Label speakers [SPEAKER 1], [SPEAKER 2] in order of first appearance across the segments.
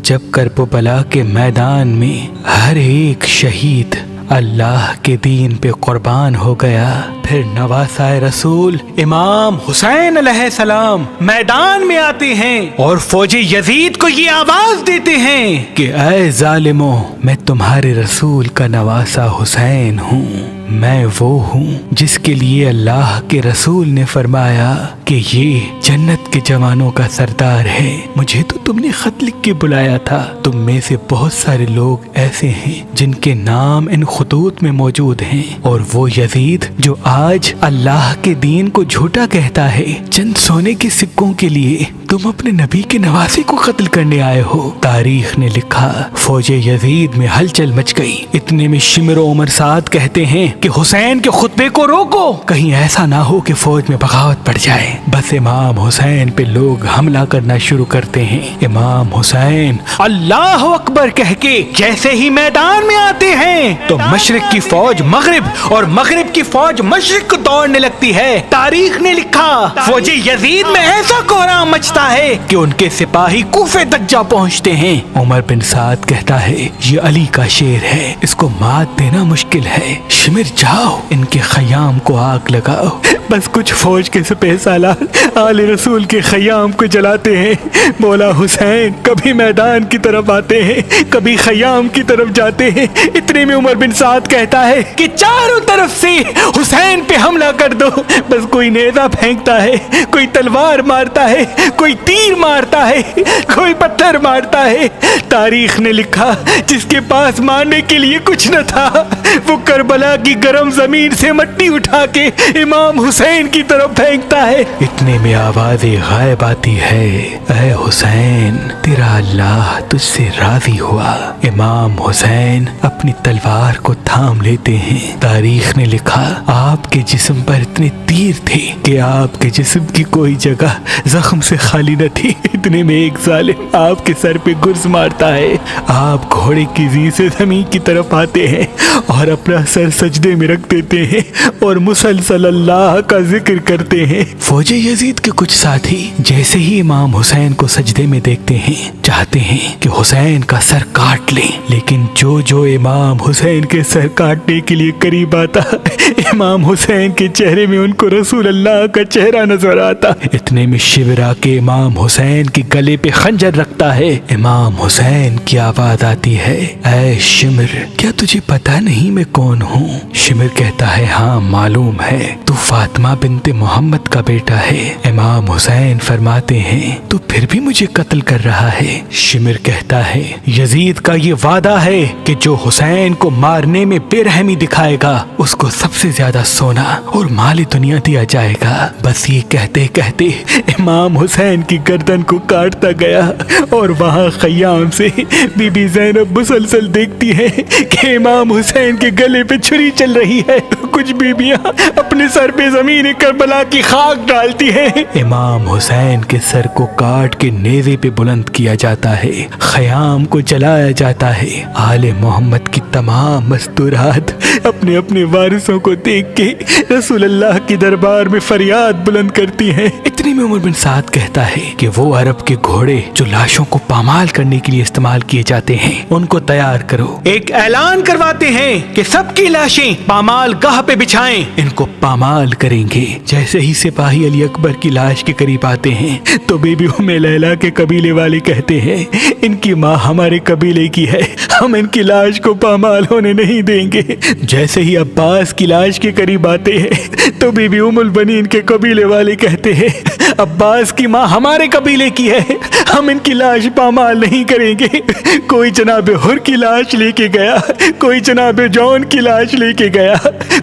[SPEAKER 1] जब करबला के मैदान में हर एक शहीद अल्लाह के दीन पे कुर्बान हो गया, फिर नवासाए रसूल इमाम हुसैन अलैहिस्सलाम मैदान में आते हैं और फौजी यजीद को ये आवाज देते हैं कि ऐ जालिमों, मैं तुम्हारे रसूल का नवासा हुसैन हूँ। मैं वो हूँ जिसके लिए अल्लाह के रसूल ने फरमाया कि ये जन्नत के जवानों का सरदार है। मुझे तो तुमने खत लिख के बुलाया था। तुम में से बहुत सारे लोग ऐसे हैं जिनके नाम इन खुतूत में मौजूद हैं, और वो यजीद जो आज अल्लाह के दीन को झूठा कहता है, चंद सोने के सिक्कों के लिए तुम अपने नबी के नवासे को कत्ल करने आए हो। तारीख ने लिखा, फौजे यजीद में हलचल मच गई। इतने में शिमर उमर साद कहते हैं कि हुसैन के खुतबे को रोको, कहीं ऐसा ना हो कि फौज में बगावत पड़ जाए। बस इमाम हुसैन पे लोग हमला करना शुरू करते हैं। इमाम हुसैन अल्लाह अकबर कह के जैसे ही मैदान में आते हैं तो मशरिक की फौज मगरिब और मगरिब की फौज मशरिक को दौड़ने लगती है। तारीख ने लिखा, फौजी यजीद में ऐसा कोहराम मचता है कि उनके सिपाही कूफे तक जा पहुंचते हैं। उमर बिन साद कहता है, ये अली का शेर है, इसको मात देना मुश्किल है। शिमिर जाओ, इनके खयाम को आग लगाओ। बस कुछ फौज के सिपह सालार आले रसूल के खयाम को जलाते हैं। मौला हुसैन कभी मैदान की तरफ आते हैं, कभी खयाम की तरफ जाते हैं। इतने में उमर बिन साद कहता है कि चारों तरफ से हुसैन पे हमला कर दो। बस कोई नेजा फेंकता है, कोई तलवार मारता है, कोई तीर मारता है, कोई पत्थर मारता है। तारीख ने लिखा, जिसके पास मारने के लिए कुछ न था वो करबला की गर्म जमीन से मट्टी उठा के इमाम हुसैन की तरफ फेंकता है। इतने में आवाज़ गायब आती है, ऐ हुसैन, तेरा अल्लाह तुझसे राजी हुआ। इमाम हुसैन अपनी तलवार को थाम लेते हैं। तारीख ने लिखा, आपके जिस्म पर इतने तीर थे कि आपके जिस्म की कोई जगह जख्म से खाली न थी। इतने में एक जालिम आपके सर पे गुर्ज मारता है। आप घोड़े की जी से जमीन की तरफ आते हैं और अपना सर सजदे में रख देते हैं और मुसलसल अल्लाह का जिक्र करते हैं। फौजे यजीद के कुछ साथी जैसे ही इमाम हुसैन को सजदे में देखते हैं, चाहते हैं कि हुसैन का सर काट लें, लेकिन जो जो इमाम हुसैन के सर काटने के लिए करीब आता, इमाम हुसैन के चेहरे में उनको रसूल अल्लाह का चेहरा नजर आता। इतने में शिवरा के इमाम हुसैन के गले पे खंजर रखता है। इमाम हुसैन की आवाज आती है, ऐ शिमर, क्या तुझे पता नहीं मैं कौन हूँ? शिमर कहता है, हाँ मालूम है, तू फातिमा बिनते मोहम्मद का बेटा है। इमाम हुसैन फरमाते हैं, तू फिर भी मुझे कत्ल कर रहा है। शिमर कहता है, यजीद का ये वादा है कि जो हुसैन को मारने में बेरहमी दिखाएगा उसको सबसे ज्यादा सोना और माली दुनिया दिया जाएगा। बस ये कहते कहते इमाम हुसैन की गर्दन को काटता गया और वहाँ खयाम से बीबी ज़ैनब मुसलसल देखती है कि इमाम हुसैन के गले पे छुरी चल रही है। कुछ बीबियां अपने सर पे जमीन करबला की खाक डालती हैं। इमाम हुसैन के सर को काट के नेज़े पे बुलंद किया जाता है, खयाम को जलाया जाता है। आले मोहम्मद की तमाम मस्तूरात अपने अपने वारिसों को देख के रसूल अल्लाह की दरबार में फरियाद बुलंद करती हैं। इतने में उमर बिन साद कहता है कि वो अरब के घोड़े जो लाशों को पामाल करने के लिए इस्तेमाल किए जाते हैं, उनको तैयार करो। एक ऐलान करवाते हैं कि सबकी लाशें पामाल गाह पे बिछाएं, इनको पामाल करेंगे। जैसे ही सिपाही अली अकबर की लाश के करीब आते हैं तो बीबी उम्मे लैला के कबीले वाले कहते हैं, इनकी माँ हमारे कबीले की है, हम इनकी लाश को पामाल होने नहीं देंगे। जैसे ही अब्बास की लाश के करीब आते हैं तो बीबी उम्मुल बनीन के कबीले वाले कहते हैं, अब्बास की माँ हमारे कबीले की है, हम इनकी लाश पामाल नहीं करेंगे। कोई जनाब हुर की लाश लेके गया, कोई जनाब जौन की लाश लेके गया,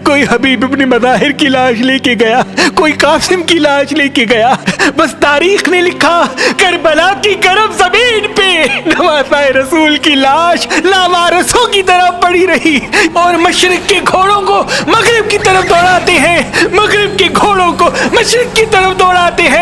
[SPEAKER 1] कोई हबीब इब्न मज़ाहिर की लाश लेके गया, कोई कासिम की लाश लेके गया। बस तारीख ने लिखा, करबला की गर्म जमीन पे नवासाए रसूल की लाश लावारिसों की तरफ पड़ी रही और मशरिक के घोड़ों को मगरिब की तरफ दौड़ाते हैं, मगरिब के घोड़ों को मशरिक की तरफ दौड़ाते हैं।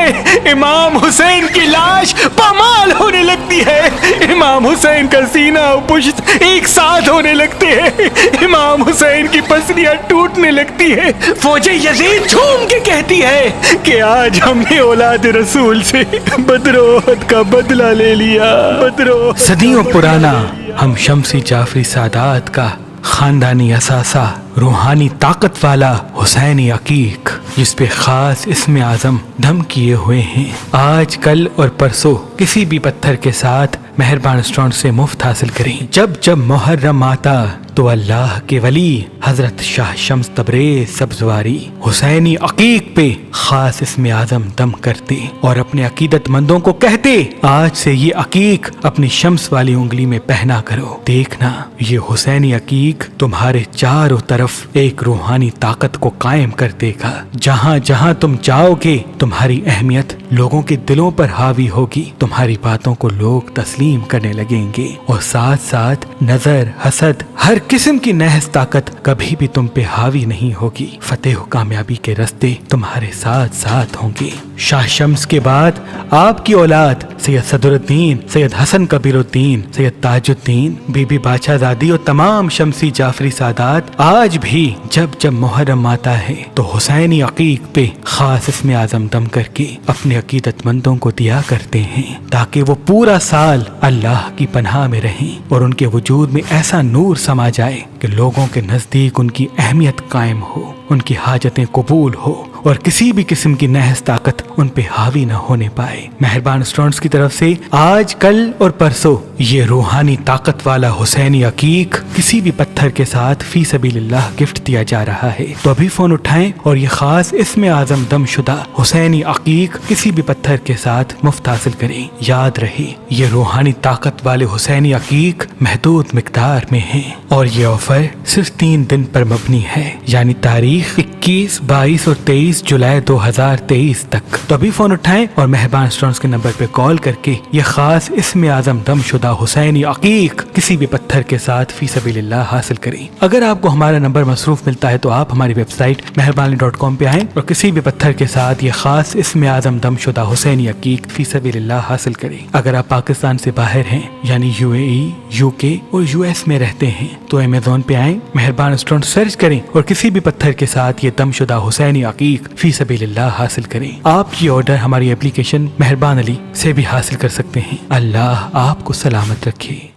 [SPEAKER 1] इमाम हुसैन की लाश पामाल होने लगती है। इमाम इमाम हुसैन का सीना और पुश्त एक साथ होने लगते हैं। इमाम हुसैन की पसलियां टूटने लगती है। फौजे यजीद झूम के कहती है कि आज हमने औलाद रसूल से बदरोहद का बदला ले लिया। बदरो सदियों पुराना हम शमसी जाफरी सादात का खानदानी असासा, रूहानी ताकत वाला हुसैनी अकीक, जिस पे खास इसमें आजम दम किए हुए हैं, आज कल और परसों किसी भी पत्थर के साथ मेहरबान रेस्टोरेंट से मुफ्त हासिल करें। जब जब मुहर्रम आता तो अल्लाह के वली हजरत शाह शम्स तबरेज सब्जवारी हुसैनी अकीक पे खास इसमें आजम दम करते और अपने अकीदतमंदों को कहते, आज से ये अकीक अपनी शम्स वाली उंगली में पहना करो। देखना ये हुसैनी अकीक तुम्हारे चारों तरफ एक रूहानी ताकत को कायम कर देगा। जहाँ जहाँ तुम जाओगे तुम्हारी अहमियत लोगों के दिलों पर हावी होगी, तुम्हारी बातों को लोग तस्लीम करने लगेंगे और साथ साथ नजर, हसद, हर किस्म की नहस ताकत कभी भी तुम पे हावी नहीं होगी। फतेह और कामयाबी के रास्ते तुम्हारे साथ साथ होंगे। शाह शम्स के बाद आपकी औलाद सैयद सदरुद्दीन, सैयद हसन कबीरुद्दीन, सैयद ताजुद्दीन, बीबी बादशाहजादी और तमाम शमसी जाफरी सादात आज भी जब जब मुहर्रम आता है तो हुसैनी अकीक पे खास इसमें आजम दम करके अपने अकीदतमंदों को दिया करते हैं, ताकि वो पूरा साल अल्लाह की पनाह में रहें और उनके वजूद में ऐसा नूर समा जाए कि लोगों के नजदीक उनकी अहमियत कायम हो, उनकी हाजतें कबूल हो और किसी भी किस्म की नहस ताकत उन पे हावी न होने पाए। मेहरबान रेस्टोरेंट्स की तरफ से आज, कल और परसों ये रूहानी ताकत वाला हुसैनी अकीक किसी भी पत्थर के साथ फी सबीलिल्लाह गिफ्ट दिया जा रहा है। तो अभी फोन उठाएं और ये खास इसमें आजम दमशुदा हुसैनी अकीक किसी भी पत्थर के साथ मुफ्त हासिल करें। याद रहे ये रूहानी ताकत वाले हुसैनी अकीक महदूद मिकदार में है और ये ऑफर सिर्फ 3 दिन पर मबनी है, यानी तारीख 21, 22 और 23 जुलाई 2023 तक। तो अभी फोन उठाएं और मेहरबान रेस्टोरेंट्स के नंबर पे कॉल करके ये खास इसमें आजम दमशुदा हुसैनी अकीक किसी भी पत्थर के साथ फी सबीलिल्लाह हासिल करें। अगर आपको हमारा नंबर मसरूफ मिलता है तो आप हमारी वेबसाइट मेहरबानी.com पे आएं और किसी भी पत्थर के साथ ये खास इसमें आजम दमशुदा हुसैनी अकीक फी सबीलिल्लाह हासिल करें। अगर आप पाकिस्तान से बाहर हैं यानी UAE, UK और US में रहते हैं तो अमेज़न पे आएं, मेहरबान रेस्टोरेंट सर्च करें और किसी भी पत्थर के साथ ये दमशुदा हुसैनी अकीक फी सबीलिल्लाह हासिल करें। आप ये ऑर्डर हमारी एप्लीकेशन मेहरबान अली से भी हासिल कर सकते हैं। अल्लाह आपको सलामत रखे।